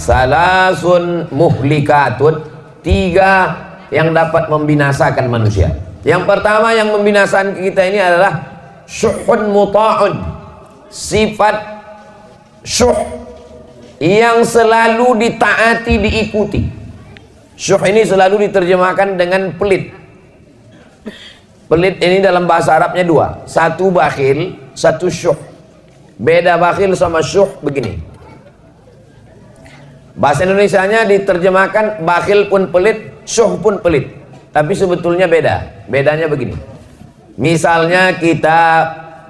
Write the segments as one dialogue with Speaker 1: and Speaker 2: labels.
Speaker 1: salasun muhlikatun, 3 yang dapat membinasakan manusia. Yang pertama yang membinasakan kita ini adalah syuhun muta'un, sifat syuh yang selalu ditaati, diikuti. Syuh ini selalu diterjemahkan dengan pelit. Pelit ini dalam bahasa Arabnya 2, satu bakhil, satu syuh. Beda bakhil sama syuh begini. Bahasa Indonesianya diterjemahkan bakhil pun pelit, syuh pun pelit, tapi sebetulnya beda. Bedanya begini. Misalnya kita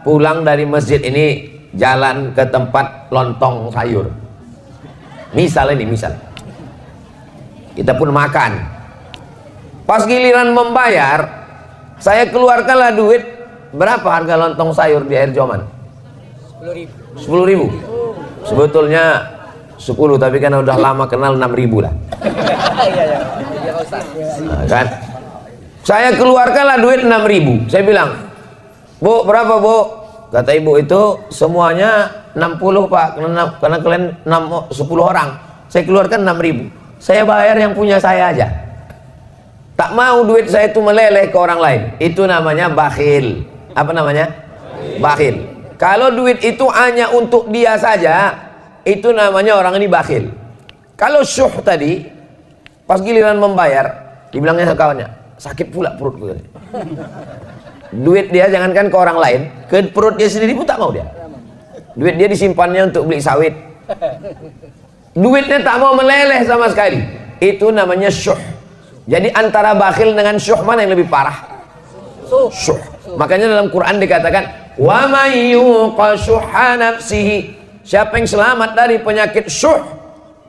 Speaker 1: pulang dari masjid ini, jalan ke tempat lontong sayur. Misal kita pun makan. Pas giliran membayar, saya keluarkanlah duit. Berapa harga lontong sayur di Air Joman? 10.000. Sebetulnya 10, tapi kan udah lama kenal 6.000 lah. Nah, kan? Saya keluarkanlah duit 6.000. Saya bilang, Bu, berapa Bu? Kata ibu itu semuanya 60 Pak, karena kalian 10 orang. Saya keluarkan 6.000. Saya bayar yang punya saya aja. Tak mau duit saya itu meleleh ke orang lain. Itu namanya bakhil. Apa namanya? Bakhil. Kalau duit itu hanya untuk dia saja, itu namanya orang ini bakhil. Kalau syuh tadi, pas giliran membayar, dibilangnya sama kawannya, sakit pula perut gue. Duit dia jangankan ke orang lain, ke perut dia sendiri pun tak mau dia. Duit dia disimpannya untuk beli sawit. Duitnya tak mau meleleh sama sekali. Itu namanya syuh. Jadi antara bakhil dengan syuh mana yang lebih parah? Syuh. Makanya dalam Quran dikatakan, wa may yuqa syuhha nafsihi, siapa yang selamat dari penyakit syuh,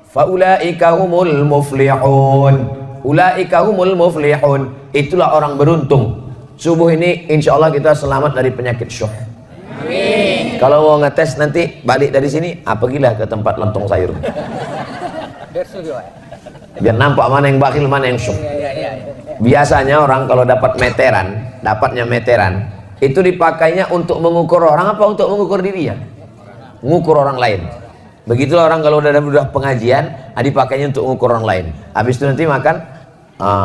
Speaker 1: faulaika humul muflihun. Ulaika humul muflihun. Itulah orang beruntung. Subuh ini insya Allah kita selamat dari penyakit syuh. Amin. Kalau mau ngetes nanti balik dari sini, pergilah ke tempat lontong sayur. Biar nampak mana yang bakhil, mana yang syuh. Biasanya orang kalau dapat meteran, dapatnya meteran, itu dipakainya untuk mengukur orang apa untuk mengukur dirinya? Mengukur orang lain. Begitulah orang kalau udah pengajian, dipakainya untuk mengukur orang lain. Habis itu nanti makan,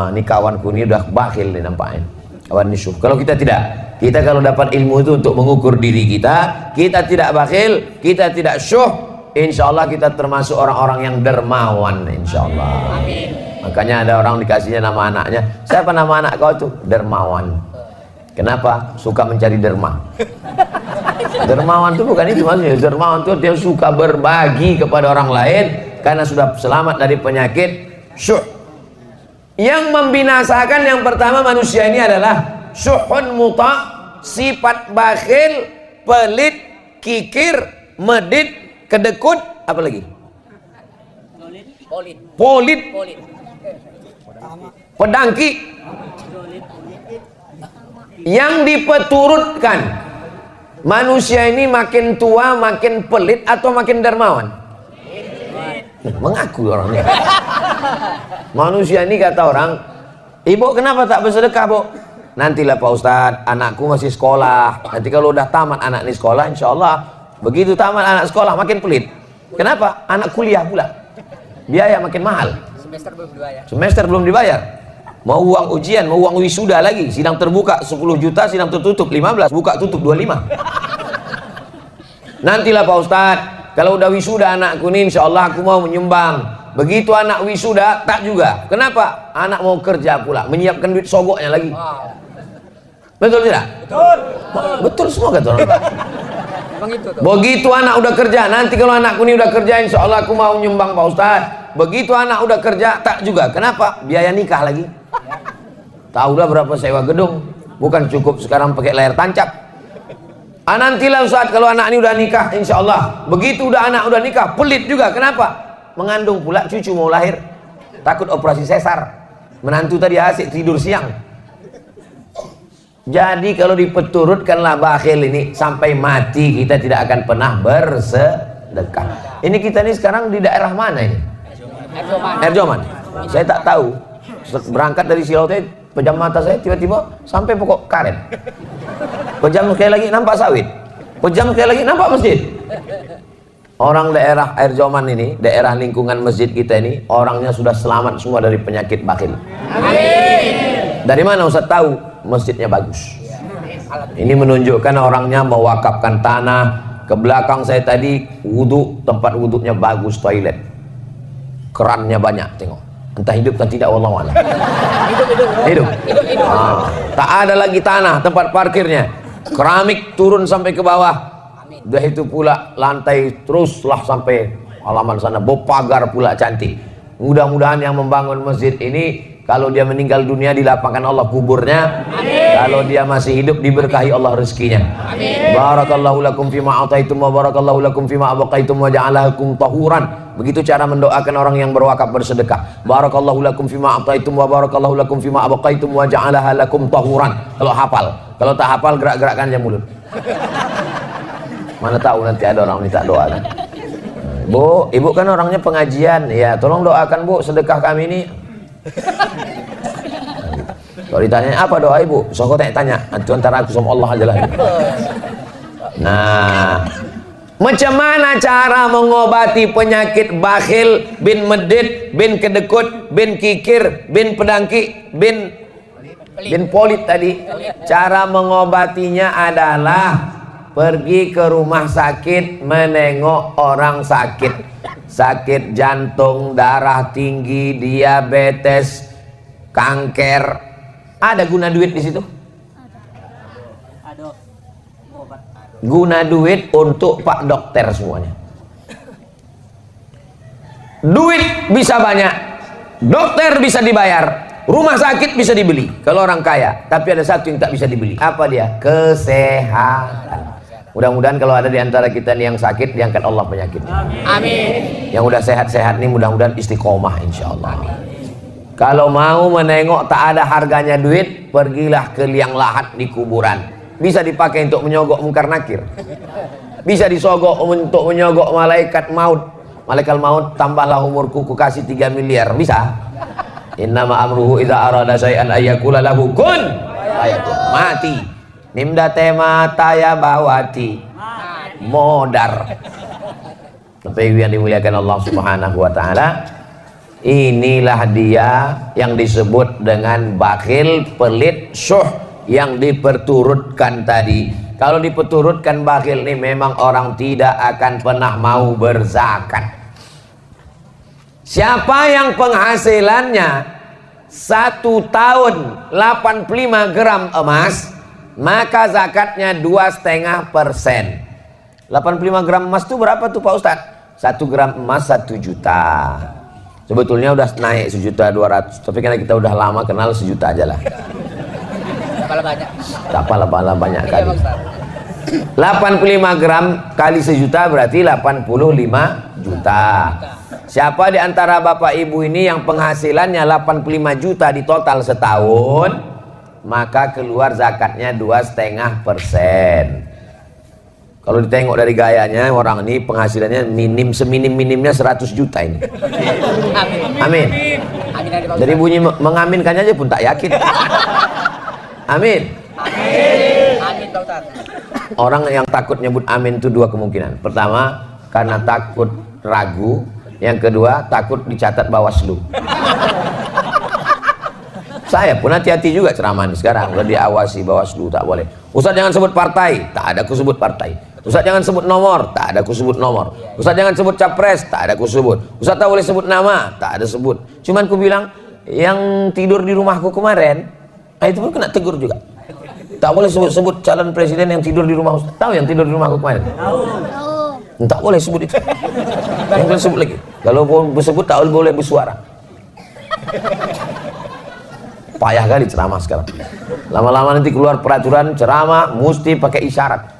Speaker 1: ini kawanku ini udah bakhil nih nampaknya. Kawan ini syuh. Kalau kita tidak, kita kalau dapat ilmu itu untuk mengukur diri kita, kita tidak bakhil, kita tidak syuh, insya Allah kita termasuk orang-orang yang dermawan, insya Allah. Amin. Makanya ada orang dikasihnya nama anaknya, siapa nama anak kau tuh? Dermawan. Kenapa? Suka mencari derma. Dermawan itu bukan itu maksudnya. Dermawan itu dia suka berbagi kepada orang lain karena sudah selamat dari penyakit syuh. Yang membinasakan yang pertama manusia ini adalah syuhun muta, sifat bakhil, pelit, kikir, medit, kedekut, apa lagi? Polit, pedangki. Yang dipeturutkan manusia ini makin tua makin pelit atau makin dermawan? Mengaku orangnya. Manusia ini kata orang, ibu kenapa tak bersedekah Bu? Nantilah Pak Ustadz, anakku masih sekolah. Nanti kalau udah tamat anak ini sekolah, insya Allah begitu tamat anak sekolah makin pelit. Kenapa? Anak kuliah pula, biaya makin mahal. Semester belum dibayar. Semester belum dibayar. Mau uang ujian, mau uang wisuda lagi. Sidang terbuka 10 juta, sidang tertutup 15, buka tutup 25. Nantilah Pak Ustadz, kalau udah wisuda anakku ini insya Allah aku mau menyumbang. Begitu anak wisuda tak juga. Kenapa? Anak mau kerja pula, menyiapkan duit sogoknya lagi. Betul tidak? Betul. Betul semua kata orang. Begitu anak udah kerja, nanti kalau anakku ini udah kerja insya Allah aku mau nyumbang Pak Ustadz. Begitu anak udah kerja tak juga. Kenapa? Biaya nikah lagi. Tahulah berapa sewa gedung. Bukan cukup sekarang pakai layar tancap. Nantilah Ustadz kalau anak ini udah nikah insya Allah. Begitu udah anak udah nikah, pelit juga. Kenapa? Mengandung pula cucu mau lahir, takut operasi sesar. Menantu tadi asik tidur siang. Jadi kalau dipeturutkanlah bakhil ini sampai mati kita tidak akan pernah bersedekah. Ini kita ini sekarang di daerah mana ini? Air Joman. Saya tak tahu. Berangkat dari Silau tadi, pejam mata saya tiba-tiba sampai pokok karet. Pejam sekali lagi nampak sawit. Pejam sekali lagi nampak masjid. Orang daerah Air Joman ini, daerah lingkungan masjid kita ini, orangnya sudah selamat semua dari penyakit bakhil. Amin. Dari mana Ustaz tahu? Masjidnya bagus. Ini menunjukkan orangnya mewakafkan tanah. Ke belakang saya tadi wudhu, tempat wudhunya bagus, toilet, kerannya banyak, tengok. Entah hidup dan tidak, wallahu a'lam. Hidup. Tak ada lagi tanah tempat parkirnya, keramik turun sampai ke bawah. Udah itu pula lantai teruslah sampai halaman sana, pagar pula cantik. Mudah-mudahan yang membangun masjid ini, kalau dia meninggal dunia dilapangkan Allah kuburnya. Amin. Kalau dia masih hidup diberkahi Allah rezekinya. Amin. Barakallahu lakum fima ataitum wa barakallahu lakum fima abaqaitum wa ja'alakum tahuran. Begitu cara mendoakan orang yang berwakaf bersedekah. Barakallahu lakum fima ataitum wa barakallahu lakum fima abaqaitum wa ja'alaha lakum tahuran. Kalau hafal. Kalau tak hafal gerak-gerakkan aja mulut. Mana tahu nanti ada orang minta doa kan. Bu, ibu kan orangnya pengajian, ya tolong doakan bu sedekah kami ini. Kalau ditanya apa doa ibu, so kau tanya, antara aku sama Allah aja lah. Nah, macam mana cara mengobati penyakit bakhil, bin medit, bin kedekut, bin kikir, bin pedangki, bin polit tadi? Cara mengobatinya adalah pergi ke rumah sakit, menengok orang sakit. Sakit jantung, darah tinggi, diabetes, kanker. Ada guna duit di situ? Ada. Guna duit untuk Pak Dokter semuanya. Duit bisa banyak, dokter bisa dibayar, rumah sakit bisa dibeli kalau orang kaya. Tapi ada satu yang tak bisa dibeli. Apa dia? Kesehatan. Mudah-mudahan kalau ada di antara kita nih yang sakit, diangkat Allah penyakitnya. Amin. Yang udah sehat-sehat nih mudah-mudahan istiqomah insyaallah. Kalau mau menengok tak ada harganya duit, pergilah ke liang lahat di kuburan. Bisa dipakai untuk menyogok mungkar nakir. Bisa disogok untuk menyogok malaikat maut. Malaikat maut, tambahlah umurku, ku kasih 3 miliar. Bisa. Innama amruhu idza arada syai'an ayyakula lahu kun fayakun. Mati. Nimda tema taya bawati modar. Tapi yang dimuliakan Allah Subhanahu wa taala, inilah dia yang disebut dengan bakhil, pelit, syuh yang diperturutkan tadi. Kalau diperturutkan bakhil ini memang orang tidak akan pernah mau berzakat. Siapa yang penghasilannya 1 tahun 85 gram emas, maka zakatnya 2,5%. 85 gram emas itu berapa tuh Pak Ustadz? 1 gram emas 1 juta. Sebetulnya udah naik 1.200.000, tapi karena kita udah lama kenal 1 juta aja lah. Apalah banyak kali. 85 gram kali 1 juta berarti 85 juta. Siapa di antara bapak ibu ini yang penghasilannya 85 juta di total setahun, maka keluar zakatnya 2,5%. Kalau ditengok dari gayanya, orang ini penghasilannya seminim-minimnya 100 juta ini. Amin. Dari bunyi mengaminkannya aja pun tak yakin. Amin. Orang yang takut nyebut amin itu 2 kemungkinan. Pertama, karena takut ragu. Yang kedua, takut dicatat Bawaslu. Saya pun hati-hati juga ceramah sekarang, udah diawasi Bawaslu, tak boleh. Ustaz jangan sebut partai, tak ada aku sebut partai. Ustaz jangan sebut nomor, tak ada aku sebut nomor. Ustaz jangan sebut capres, tak ada aku sebut. Ustaz tak boleh sebut nama, tak ada sebut. Cuman ku bilang, yang tidur di rumahku kemarin, itu pun kena tegur juga. Tak boleh sebut calon presiden yang tidur di rumah Ustaz. Tahu yang tidur di rumahku kemarin? Tahu. Tak boleh sebut itu. Yang boleh sebut lagi. Kalau disebut tak boleh bersuara. Payah kali ceramah sekarang. Lama-lama nanti keluar peraturan ceramah mesti pakai isyarat.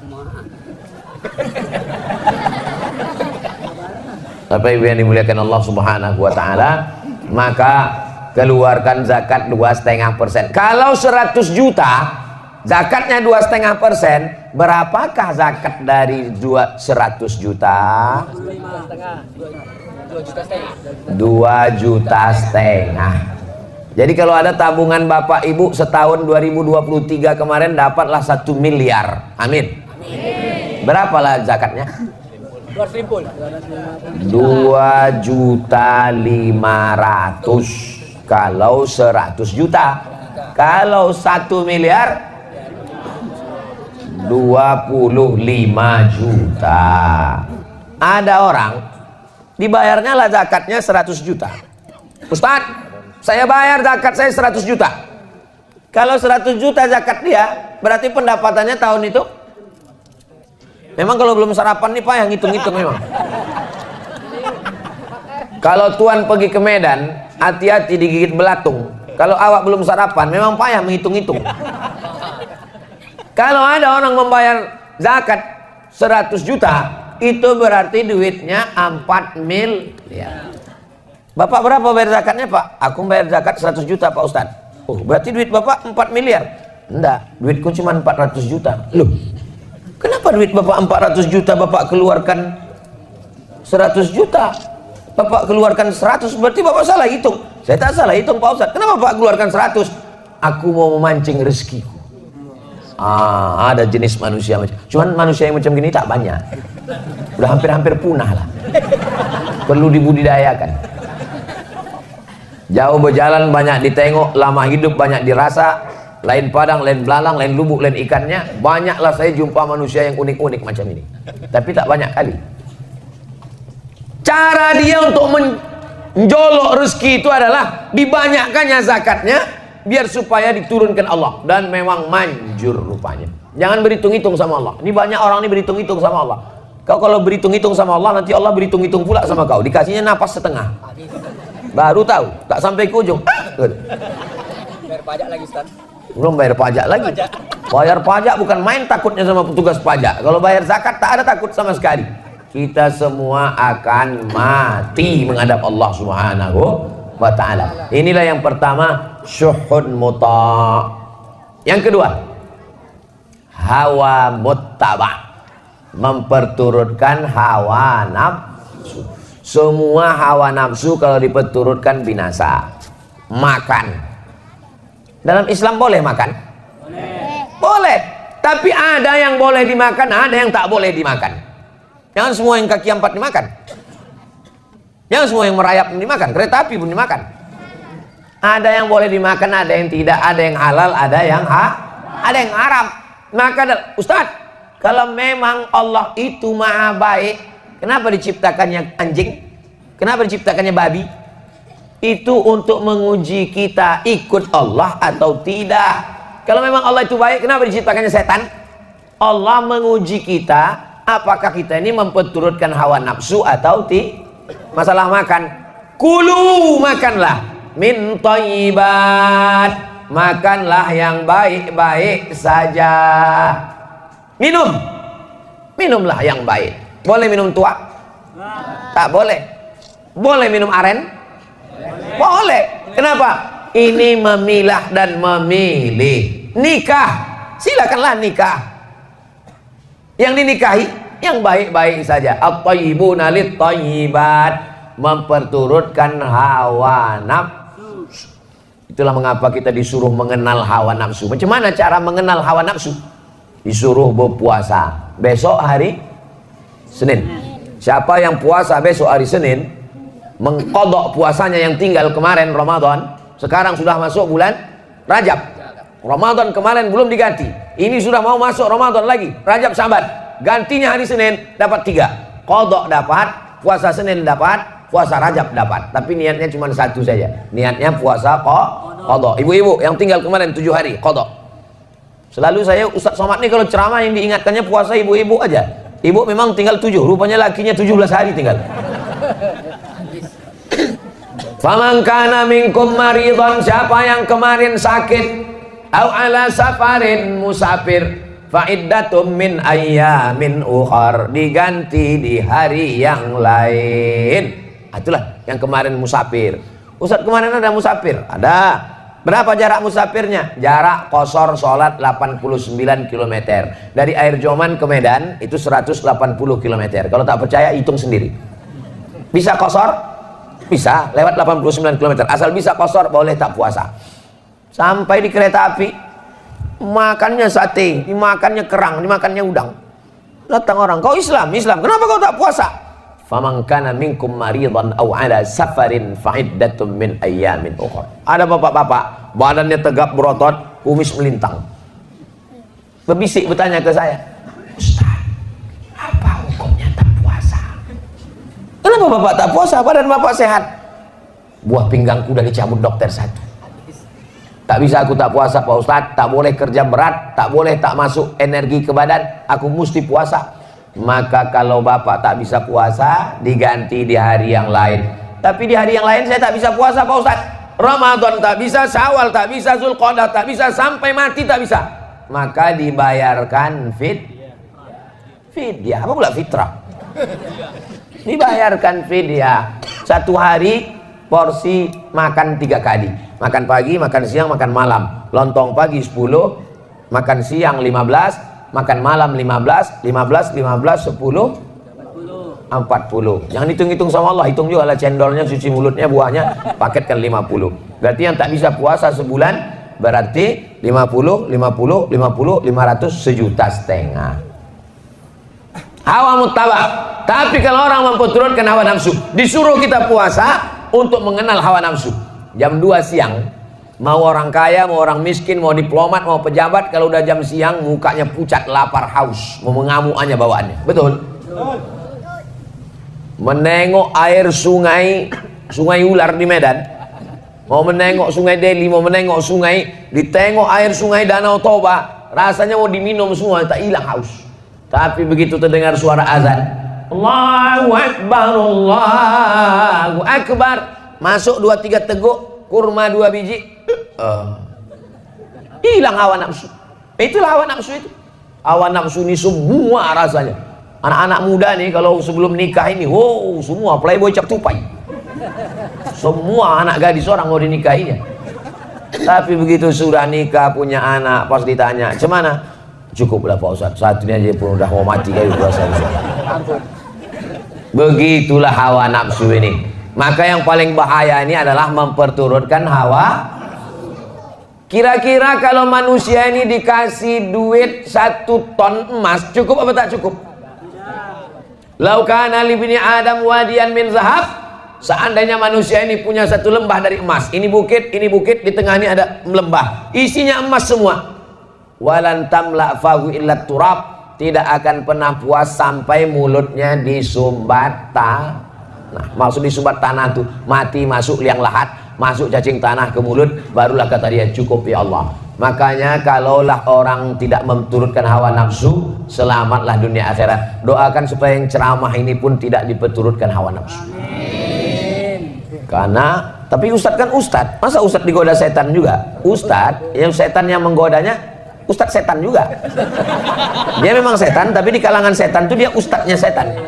Speaker 1: Tapi yang dimuliakan Allah Subhanahu wa taala, maka keluarkan zakat 2,5%. Kalau 100 juta zakatnya 2,5%, berapakah zakat dari 100 juta? 2,5 juta. Jadi kalau ada tabungan bapak ibu setahun 2023 kemarin dapatlah 1 miliar. Amin. Berapalah zakatnya? 2.500.000 kalau 100 juta. Kalau 1 miliar 25 juta. Ada orang dibayarnya lah zakatnya 100 juta. Ustadz, saya bayar zakat saya 100 juta. Kalau 100 juta zakat dia, berarti pendapatannya tahun itu, memang kalau belum sarapan nih Pak yang hitung-hitung memang. Kalau tuan pergi ke Medan, hati-hati digigit belatung. Kalau awak belum sarapan, memang payah menghitung-hitung. Kalau ada orang membayar zakat 100 juta, itu berarti duitnya 4 miliar. Bapak berapa bayar zakatnya Pak? Aku bayar zakat 100 juta Pak Ustadz. Oh, berarti duit Bapak 4 miliar? Enggak, duitku cuma 400 juta. Loh, kenapa duit Bapak 400 juta Bapak keluarkan 100 juta? Bapak keluarkan 100, berarti Bapak salah hitung. Saya tak salah hitung Pak Ustadz. Kenapa Bapak keluarkan 100? Aku mau memancing rezekiku. Ada jenis manusia macam, cuman manusia yang macam gini tak banyak. Udah hampir-hampir punah lah. Perlu dibudidayakan. Jauh berjalan banyak ditengok, lama hidup banyak dirasa. Lain padang, lain belalang, lain lubuk, lain ikannya. Banyaklah saya jumpa manusia yang unik-unik macam ini. Tapi tak banyak kali. Cara dia untuk menjolok rezeki itu adalah dibanyakkannya zakatnya, biar supaya diturunkan Allah. Dan memang manjur rupanya. Jangan berhitung-hitung sama Allah. Ini banyak orang ini berhitung-hitung sama Allah. Kau kalau berhitung-hitung sama Allah, nanti Allah berhitung-hitung pula sama kau. Dikasihnya napas setengah. Baru tahu, tak sampai ke ujung.
Speaker 2: Bayar pajak lagi Ustaz.
Speaker 1: Belum bayar pajak lagi. Bayar pajak bukan main takutnya sama petugas pajak. Kalau bayar zakat tak ada takut sama sekali. Kita semua akan mati menghadap Allah Subhanahu wa ta'ala. Inilah yang pertama, syuhun muta'. Yang kedua, hawa muttaba', memperturutkan hawa nafsu. Semua hawa nafsu kalau diperturutkan binasa. Makan, dalam Islam boleh makan? Boleh. Tapi ada yang boleh dimakan, ada yang tak boleh dimakan. Jangan semua yang kaki 4 dimakan. Jangan semua yang merayap dimakan. Kereta api pun dimakan. Ada yang boleh dimakan, ada yang tidak. Ada yang halal, ada yang haram. Maka Ustadz, kalau memang Allah itu maha baik, kenapa diciptakannya anjing? Kenapa diciptakannya babi? Itu untuk menguji kita ikut Allah atau tidak. Kalau memang Allah itu baik, kenapa diciptakannya setan? Allah menguji kita, apakah kita ini memperturutkan hawa nafsu atau tidak. Masalah makan, kulu, makanlah min thayyibat, makanlah yang baik-baik saja. Minumlah yang baik. Boleh minum tua? Tak boleh. Boleh minum aren? Boleh. Kenapa? Ini memilah dan memilih. Nikah, silakanlah nikah. Yang dinikahi yang baik-baik saja. At-thayyibuna lit-thayyibat, memperturutkan hawa nafsu. Itulah mengapa kita disuruh mengenal hawa nafsu. Macam mana cara mengenal hawa nafsu? Disuruh berpuasa besok hari Senin. Siapa yang puasa besok hari Senin, mengkodok puasanya yang tinggal kemarin Ramadan. Sekarang sudah masuk bulan Rajab. Ramadan kemarin belum diganti, ini sudah mau masuk Ramadan lagi, Rajab Syaban, gantinya hari Senin, dapat 3. Kodok dapat, puasa Senin dapat, puasa Rajab dapat. Tapi niatnya cuma satu saja, niatnya puasa kodok. Ibu-ibu yang tinggal kemarin 7 hari kodok. Selalu saya Ustadz Somad nih kalau ceramah yang diingatkannya puasa ibu-ibu aja. Ibu memang tinggal 7, rupanya lakinya 17 hari tinggal. Faman kana minkum maridhan, siapa yang kemarin sakit, au ala safarin musafir, fa iddatum min ayyamin ukhar, diganti di hari yang lain. Itulah yang kemarin musafir. Ustaz kemarin ada musafir? Ada. Berapa jarak musafirnya? Jarak qashar sholat 89 km. Dari Air Joman ke Medan itu 180 km. Kalau tak percaya hitung sendiri. Bisa qashar? Bisa, lewat 89 km. Asal bisa qashar boleh tak puasa. Sampai di kereta api, makannya sate, dimakannya kerang, dimakannya udang. Datang orang, kau Islam, kenapa kau tak puasa? Faman kana minkum maridan aw ala safarin fa'iddatun min ayyamin ukhra. Ada bapak-bapak, badannya tegap berotot, kumis melintang. Berbisik bertanya ke saya, Ustaz, apa hukumnya tak puasa? Kenapa bapak tak puasa? Badan bapak sehat. Buah pinggangku udah dicabut dokter satu. Tak bisa aku tak puasa Pak Ustaz, tak boleh kerja berat, tak boleh tak masuk energi ke badan, aku mesti puasa. Maka kalau bapak tak bisa puasa, diganti di hari yang lain. Tapi di hari yang lain saya tak bisa puasa Pak Ustaz. Ramadan tak bisa, Syawal tak bisa, Zulqa'dah tak bisa, sampai mati tak bisa. Maka dibayarkan fidyah. Apa pula fitrah? Dibayarkan fidyah. Satu hari porsi makan 3 kali. Makan pagi, makan siang, makan malam. Lontong pagi 10, makan siang 15, makan malam 15, 10, 40. Jangan hitung-hitung sama Allah, hitung juga lah cendolnya, cuci mulutnya, buahnya, paketkan 50. Berarti yang tak bisa puasa sebulan, berarti 50, 500, 1,5 juta. Hawa muttaba. Tapi kalau orang memperturutkan hawa nafsu, disuruh kita puasa untuk mengenal hawa nafsu. Jam 2 siang, mau orang kaya, mau orang miskin, mau diplomat, mau pejabat, kalau udah jam siang mukanya pucat, lapar, haus, mau mengamuk aja bawaannya. Betul? Menengok air sungai ular di Medan, mau menengok sungai Delhi, mau menengok sungai, ditengok air sungai Danau Toba, rasanya mau diminum semua, tak hilang haus. Tapi begitu terdengar suara azan, Allahu Akbar, Allahu Akbar, masuk 2-3 teguk kurma 2 biji, hilang hawa nafsu. Itulah hawa nafsu itu. Hawa nafsu ini semua rasanya. Anak-anak muda nih kalau sebelum nikah ini, wow, semua playboy cap tupai. Semua anak gadis orang mau dinikahinya. Tapi begitu sudah nikah, punya anak, pas ditanya, "Cemana?" "Cukuplah Pak Ustaz, satu ini aja pun udah mau mati kayak puasa." Begitulah hawa nafsu ini. Maka yang paling bahaya ini adalah memperturutkan hawa. Kira-kira kalau manusia ini dikasih duit 1 ton emas, cukup apa tak cukup? Lau kana li bani Adam wadiyan min zahab. Seandainya manusia ini punya 1 lembah dari emas, ini bukit, di tengah ini ada lembah, isinya emas semua. Walan tamla fahu illa turab, tidak akan pernah puas sampai mulutnya disumbat tanah. Nah, maksud disumbat tanah tuh mati, masuk liang lahat, masuk cacing tanah ke mulut, barulah kata dia cukup ya Allah. Makanya kalaulah orang tidak memturutkan hawa nafsu, selamatlah dunia akhirat. Doakan supaya yang ceramah ini pun tidak diperturutkan hawa nafsu. Amin. Karena tapi ustadz kan ustadz, masa ustadz digoda setan juga? Ustadz yang setan yang menggodanya ustadz setan juga. Dia memang setan, tapi di kalangan setan tuh dia ustadznya setan.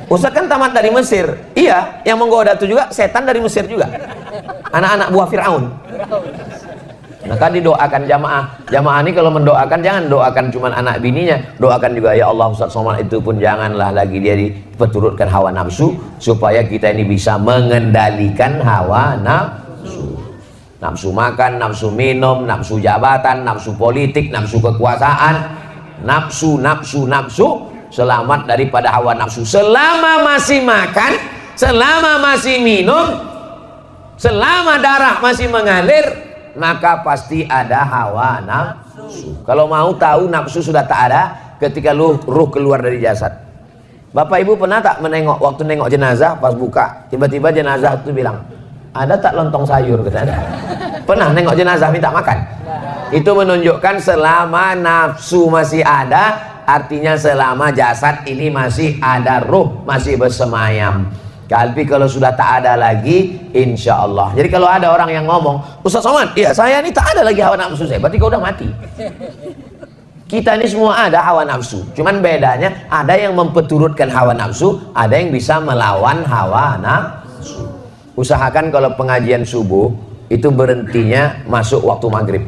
Speaker 1: Ustadz kan tamat dari Mesir. Iya, yang menggoda itu juga setan dari Mesir juga. Anak-anak buah Fir'aun. Maka didoakan jamaah ini kalau mendoakan jangan doakan cuma anak bininya, doakan juga ya Allah Ustaz Somad itu pun janganlah lagi dia diperturutkan hawa nafsu, supaya kita ini bisa mengendalikan hawa nafsu. Nafsu makan, nafsu minum, nafsu jabatan, nafsu politik, nafsu kekuasaan, nafsu, selamat daripada hawa nafsu. Selama masih makan, selama masih minum, selama darah masih mengalir, maka pasti ada hawa nafsu. Kalau mau tahu nafsu sudah tak ada ketika ruh keluar dari jasad. Bapak Ibu pernah tak menengok, waktu nengok jenazah pas buka, tiba-tiba jenazah itu bilang, "Ada tak lontong sayur?" Katanya. Pernah nengok jenazah minta makan? Itu menunjukkan selama nafsu masih ada, artinya selama jasad ini masih ada ruh, masih bersemayam. Tapi kalau sudah tak ada lagi, insya Allah. Jadi kalau ada orang yang ngomong, "Ustaz Somad, iya saya ini tak ada lagi hawa nafsu saya," berarti kau udah mati. Kita ini semua ada hawa nafsu, cuman bedanya ada yang memperturutkan hawa nafsu, ada yang bisa melawan hawa nafsu. Usahakan kalau pengajian subuh itu berhentinya masuk waktu maghrib.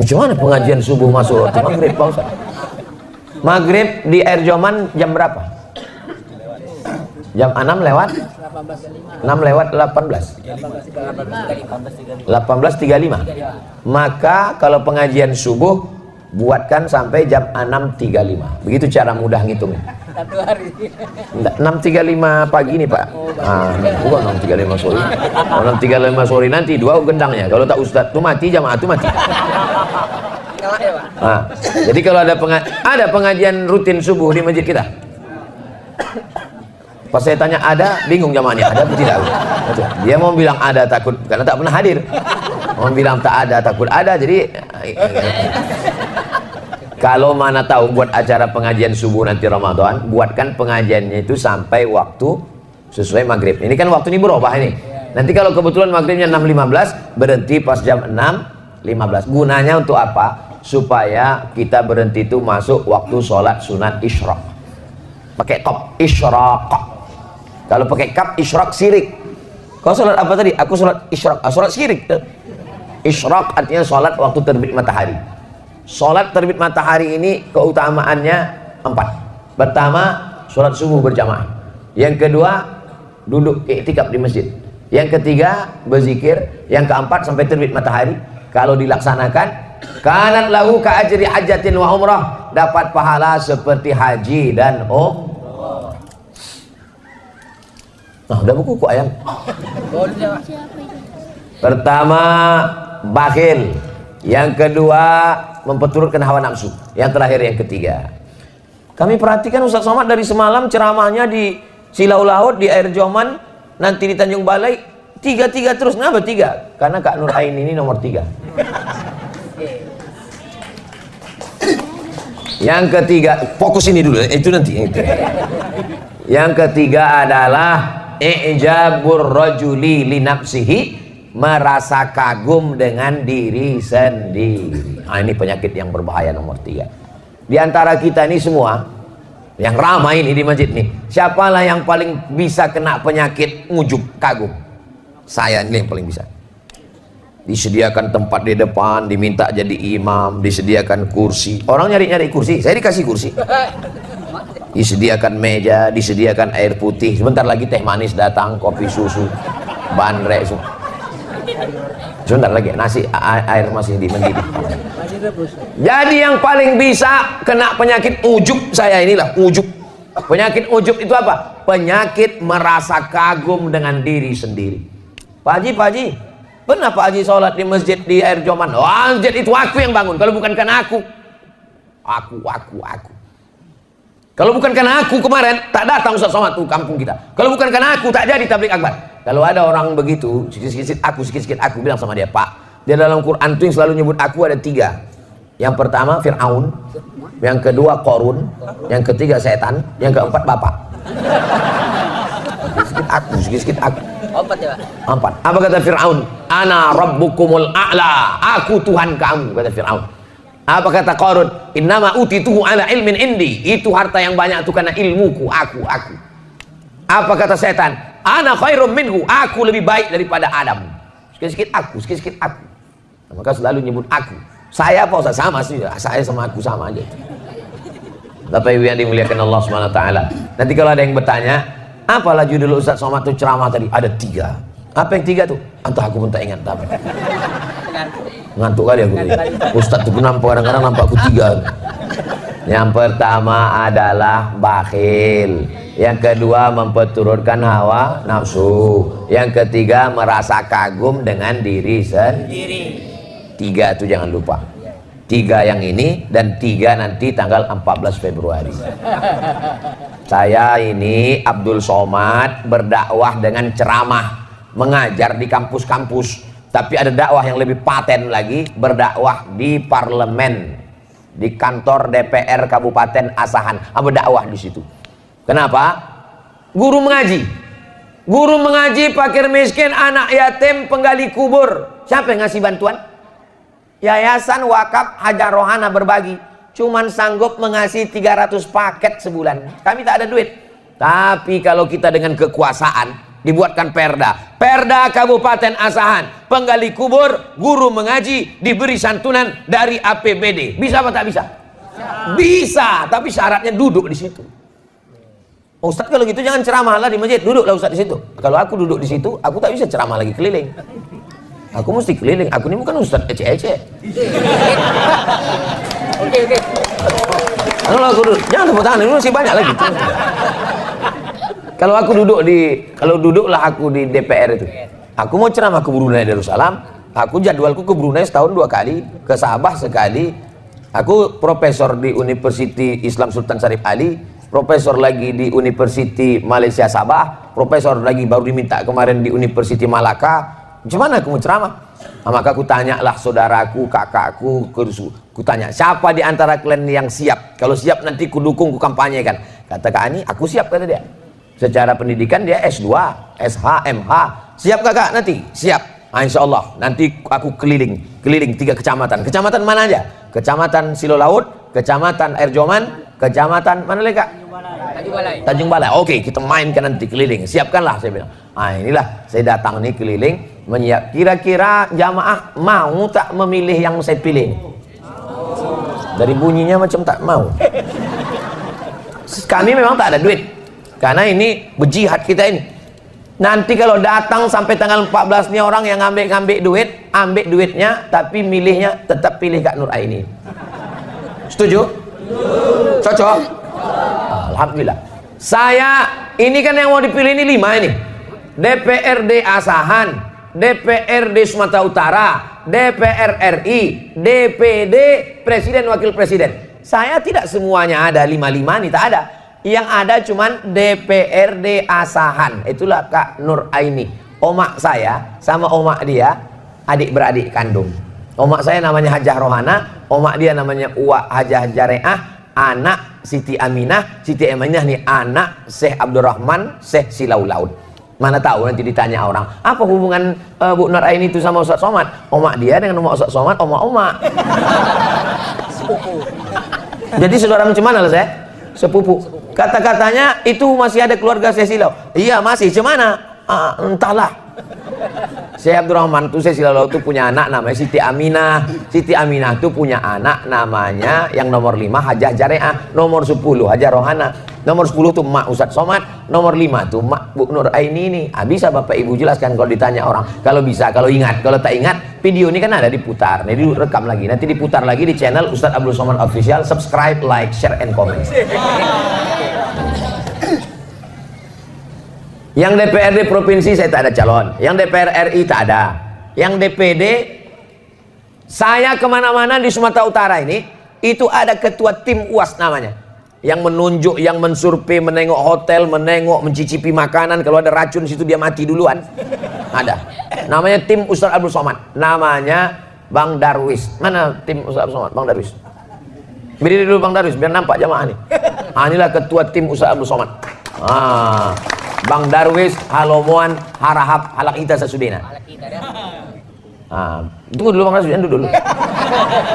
Speaker 1: Gimana pengajian subuh masuk waktu maghrib Pak Ustaz? Maghrib di Air Joman jam berapa? Jam 6 lewat 18. 18.35. Maka kalau pengajian subuh buatkan sampai jam 6.35. Begitu cara mudah ngitungnya.
Speaker 2: 1 hari.
Speaker 1: 6.35 pagi nih Pak. Bukan 6.35 sore. Kalau 6.35 sore nanti 2 gendangnya. Kalau tak ustadz tuh mati, jamaah tuh mati.
Speaker 2: Kalah ya Pak.
Speaker 1: Jadi kalau ada pengajian rutin subuh di masjid kita. Pas saya tanya ada, bingung jamaahnya, ada atau tidak? Dia mau bilang ada, takut karena tak pernah hadir. Mau bilang tak ada, takut ada. Jadi kalau mana tahu buat acara pengajian subuh nanti Ramadan, buatkan pengajiannya itu sampai waktu sesuai maghrib. Ini kan waktu ini berubah ini. Nanti kalau kebetulan maghribnya 6.15, berhenti pas jam 6.15. Gunanya untuk apa? Supaya kita berhenti itu masuk waktu sholat sunat isyraq. Pakai kop isyraq. Kalau pakai kap isyraq syirik. Kau sholat apa tadi? Aku sholat isyraq. Sholat syirik. Isyraq artinya sholat waktu terbit matahari. Sholat terbit matahari ini keutamaannya 4. Pertama, sholat subuh berjamaah. Yang kedua, duduk iktikaf di masjid. Yang ketiga, berzikir. Yang keempat, sampai terbit matahari. Kalau dilaksanakan, kanat lahu ka ajri hajjatin wa umrah, dapat pahala seperti haji dan umrah. Udah buku kok ayam. Pertama, bakhil. Yang kedua, memperturutkan hawa nafsu. Yang terakhir, yang ketiga. Kami perhatikan Ustaz Somad dari semalam ceramahnya di Silau Laut, di Air Joman, nanti di Tanjung Balai, 3 terus. Kenapa 3? Karena Kak Nur Ain ini nomor 3. Yang ketiga, fokus ini dulu, itu nanti. Yang ketiga adalah i'jabur rajuli li nafsihi, merasa kagum dengan diri sendiri. Ini penyakit yang berbahaya nomor 3. Di antara kita ini semua yang ramai ini di masjid nih, siapalah yang paling bisa kena penyakit ujub, kagum? Saya ini yang paling bisa. Disediakan tempat di depan, diminta jadi imam, disediakan kursi. Orang nyari-nyari kursi, saya dikasih kursi. Disediakan meja, disediakan air putih. Sebentar lagi teh manis datang, kopi susu, bandrek. Sebentar lagi nasi, air masih mendidih. Jadi yang paling bisa kena penyakit ujub saya inilah, ujub. Penyakit ujub itu apa? Penyakit merasa kagum dengan diri sendiri. Pak Haji, pernah Pak Haji sholat di masjid di Air Joman? Masjid itu aku yang bangun. Kalau bukan karena aku. Kalau bukan karena aku kemarin, tak datang Ustaz Somad tuh kampung kita. Kalau bukan karena aku, tak jadi tablik akbar. Kalau ada orang begitu, sikit-sikit aku bilang sama dia, Pak, di dalam Quran itu yang selalu nyebut aku ada 3. Yang pertama Fir'aun, yang kedua Qorun, yang ketiga setan, yang keempat Bapak. Sikit-sikit aku.
Speaker 2: 4 ya Pak?
Speaker 1: 4. Apa kata Fir'aun? Ana rabbukumul a'la, aku Tuhan kamu, kata Fir'aun. Apa kata Qarun? Innama utituhu ala ilmin indi, itu harta yang banyak itu karena ilmuku, aku. Apa kata setan? Ana khairum minhu, aku lebih baik daripada Adam. Sikit-sikit aku. Nah, maka selalu nyebut aku. Saya apa Ustaz? Sama sih, saya sama aku sama aja. Bapak Ibu yang dimuliakan Allah Subhanahu wa taala. Nanti kalau ada yang bertanya, apalah judul Ustaz Somad itu ceramah tadi? Ada 3. Apa yang 3 tuh? Entah aku pun tak ingat. Ngantuk kali aku. Ustaz tuh kenapa kadang-kadang nampak aku 3. Yang pertama adalah bakhil. Yang kedua memperturutkan hawa nafsu. Yang ketiga merasa kagum dengan diri sendiri. 3 itu jangan lupa. 3 yang ini dan 3 nanti tanggal 14 Februari. Saya ini Abdul Somad berdakwah dengan ceramah, mengajar di kampus-kampus. Tapi ada dakwah yang lebih paten lagi, berdakwah di parlemen, di kantor DPR Kabupaten Asahan. Berdakwah di situ. Kenapa? Guru mengaji, fakir miskin, anak yatim, penggali kubur. Siapa yang ngasih bantuan? Yayasan Wakaf Hajar Rohana Berbagi. Cuman sanggup mengasih 300 paket sebulan. Kami tak ada duit. Tapi kalau kita dengan kekuasaan, dibuatkan perda Kabupaten Asahan, penggali kubur, guru mengaji, diberi santunan dari APBD. Bisa apa tak bisa? Bisa, tapi syaratnya duduk di situ. Ustadz kalau gitu jangan ceramahlah di masjid, duduklah Ustadz di situ. Kalau aku duduk di situ, aku tak bisa ceramah lagi keliling. Aku mesti keliling. Aku ini bukan Ustadz ece-ece.
Speaker 2: Oke.
Speaker 1: Kalau aku duduk, jangan tepuk tangan, ini masih banyak lagi. Kalau aku duduklah aku di DPR itu. Aku mau ceramah ke Brunei Darussalam. Aku jadwalku ke Brunei setahun 2 kali, ke Sabah sekali. Aku profesor di University Islam Sultan Syarif Ali, profesor lagi di University Malaysia Sabah, profesor lagi baru diminta kemarin di University Malaka. Gimana aku mau ceramah? Nah, maka aku tanyalah saudaraku, kakakku, ku tanya, siapa di antara kalian yang siap? Kalau siap nanti ku dukung, ku kampanyekan. Kata Kak Ani, aku siap, kata dia. Secara pendidikan dia S2, SH, MH. Siap kakak nanti? Siap. Nah, insya Allah nanti aku keliling 3 kecamatan. Kecamatan mana aja? Kecamatan Silo Laut, Kecamatan Erjoman, Kecamatan mana lagi Kak? Tanjung Balai. Oke, kita mainkan nanti keliling. Siapkanlah, saya bilang. Nah, inilah saya datang nih keliling, menyiap. Kira-kira jamaah mau tak memilih yang saya pilih? Dari bunyinya macam tak mau. Kami memang tak ada duit, karena ini berjihad kita ini. Nanti kalau datang sampai tanggal 14 nih orang yang ngambil duit, ambil duitnya, tapi milihnya tetap pilih Kak Nur Aini. Setuju? Cocok? Alhamdulillah. Saya ini kan yang mau dipilih ini 5 ini. DPRD Asahan, DPRD Sumatera Utara, DPR RI, DPD Presiden Wakil Presiden. Saya tidak semuanya ada 5-5 nih, tak ada. Yang ada cuman DPRD Asahan. Itulah Kak Nur Aini. Omak saya sama omak dia adik beradik kandung. Omak saya namanya Hajah Rohana, omak dia namanya Uwa Hajah Jareah, anak Siti Aminah. Siti Aminah nih anak Syekh Abdurrahman Syekh Silau Laut. Mana tahu nanti ditanya orang, apa hubungan Bu Nur Aini itu sama Ustaz Somad? Omak dia dengan omak Ustaz Somad, omak-omak. Jadi saudara macam mana lah saya? Sepupu. Kata-katanya itu masih ada keluarga Syekh Silau. Iya masih, cemana? Entahlah. Syekh Abdurrahman itu Syekh Silau itu punya anak namanya Siti Aminah. Siti Aminah itu punya anak namanya yang nomor 5 Hajah Jareah, nomor 10 Hajah Rohana, nomor 10 itu Mak Ustadz Somad, nomor 5 itu Mak Bu Nur Aini ini. Bisa Bapak Ibu jelaskan kalau ditanya orang. Kalau bisa, kalau ingat, kalau tak ingat, video ini kan ada diputar. Jadi rekam lagi, nanti diputar lagi di channel Ustadz Abdul Somad Official. Subscribe, like, share, and comment. Yang DPRD provinsi saya tak ada calon, yang DPR RI tak ada, yang DPD saya kemana-mana di Sumatera Utara ini itu ada ketua tim UAS namanya, yang menunjuk, yang mensurvei, menengok hotel, menengok, mencicipi makanan. Kalau ada racun situ dia mati duluan. Ada, namanya tim Ustadz Abdul Somad, namanya Bang Darwis. Mana tim Ustadz Abdul Somad? Bang Darwis, berdiri dulu Bang Darwis biar nampak jamaah nih. Inilah ketua tim Ustadz Abdul Somad. Bang Darwis Halomoan Harahap Halak Ita Sasudena. Tunggu dulu Bang Darwis, dulu.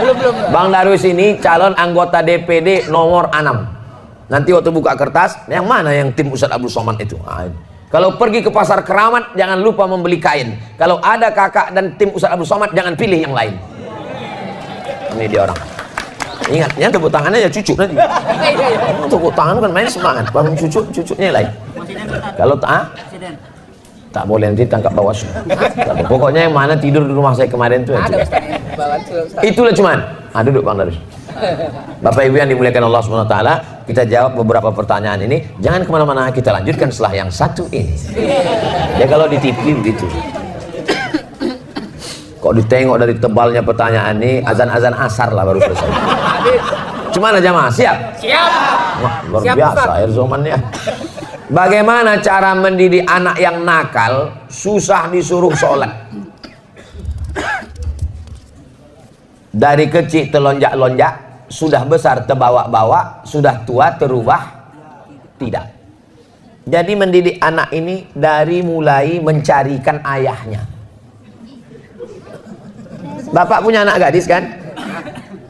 Speaker 1: Belum. Bang Darwis ini calon anggota DPD nomor 6. Nanti waktu buka kertas, yang mana yang tim Ustadz Abdul Somad itu? Kalau pergi ke pasar Keramat, jangan lupa membeli kain. Kalau ada kakak dan tim Ustadz Abdul Somad, jangan pilih yang lain. Ini dia orang. Ingat, yang tepuk tangannya ya cucu nanti. Tepuk tangan kan main semangat. Bangun cucunya lain. Kalau tak boleh nanti tangkap Bawaslu. Pokoknya yang mana tidur di rumah saya kemarin tuh. Itulah cuman. Duduk Bang Darwis. Bapak Ibu yang dimuliakan Allah SWT, kita jawab beberapa pertanyaan ini. Jangan kemana-mana, kita lanjutkan setelah yang satu ini. Ya kalau di TV begitu. Kok ditengok dari tebalnya pertanyaan ini, azan-azan asar lah baru selesai. Gimana jamaah? Siap? Siap. Wah, luar biasa air zamannya. Bagaimana cara mendidik anak yang nakal, susah disuruh sholat? Dari kecil telonjak-lonjak, sudah besar terbawa-bawa, sudah tua terubah? Tidak. Jadi mendidik anak ini dari mulai mencarikan ayahnya. Bapak punya anak gadis kan?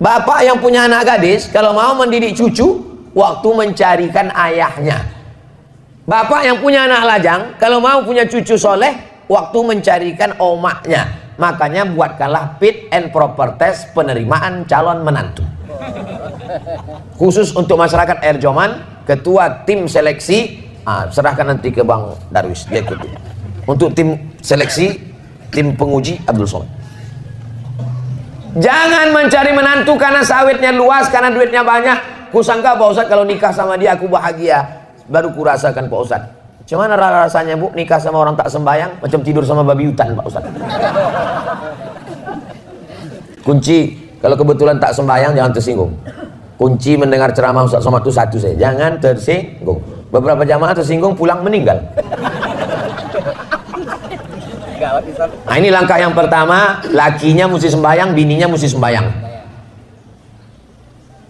Speaker 1: Bapak yang punya anak gadis kalau mau mendidik cucu, waktu mencarikan ayahnya. Bapak yang punya anak lajang kalau mau punya cucu soleh, waktu mencarikan omaknya. Makanya buatkanlah fit and proper test penerimaan calon menantu. Khusus untuk masyarakat Erjoman, ketua tim seleksi, serahkan nanti ke Bang Darwis, dia ikut. Untuk tim seleksi, tim penguji Abdul Somad. Jangan mencari menantu karena sawitnya luas, karena duitnya banyak. Kusangka Pak Ustadz kalau nikah sama dia aku bahagia. Baru kurasakan Pak Ustadz. Cuman rasanya bu, nikah sama orang tak sembahyang macam tidur sama babi hutan Pak Ustadz. Kunci, kalau kebetulan tak sembahyang jangan tersinggung. Kunci mendengar ceramah Ustadz Somad itu satu saja, jangan tersinggung. Beberapa jamaah tersinggung pulang meninggal. Nah ini langkah yang pertama, lakinya mesti sembahyang, bininya mesti sembahyang.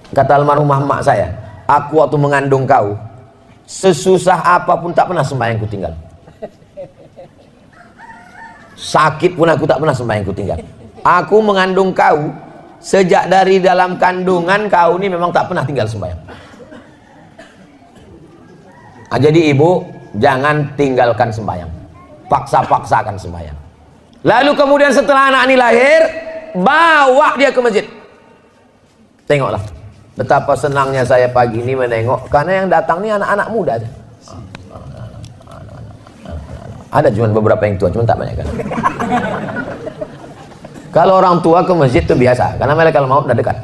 Speaker 1: Kata almarhumah emak saya, aku waktu mengandung kau, sesusah apapun tak pernah sembahyang ku tinggal. Sakit pun aku tak pernah sembahyang ku tinggal. Aku mengandung kau, sejak dari dalam kandungan kau ini memang tak pernah tinggal sembahyang. Nah, jadi ibu jangan tinggalkan sembahyang, paksa-paksakan sembahyang. Lalu kemudian setelah anak ini lahir, bawa dia ke masjid. Tengoklah betapa senangnya saya pagi ini menengok, karena yang datang ini anak-anak muda aja. Ada cuma beberapa yang tua, cuma tak banyak kan. Kalau orang tua ke masjid itu biasa, karena mereka kalau mau udah dekat.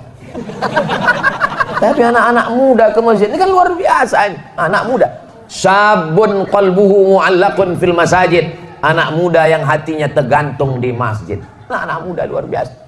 Speaker 1: Tapi anak-anak muda ke masjid ini kan luar biasa ini. Anak muda, sabun qalbuhu mu'allaqun fil masajid, anak muda yang hatinya tergantung di masjid. Anak muda luar biasa.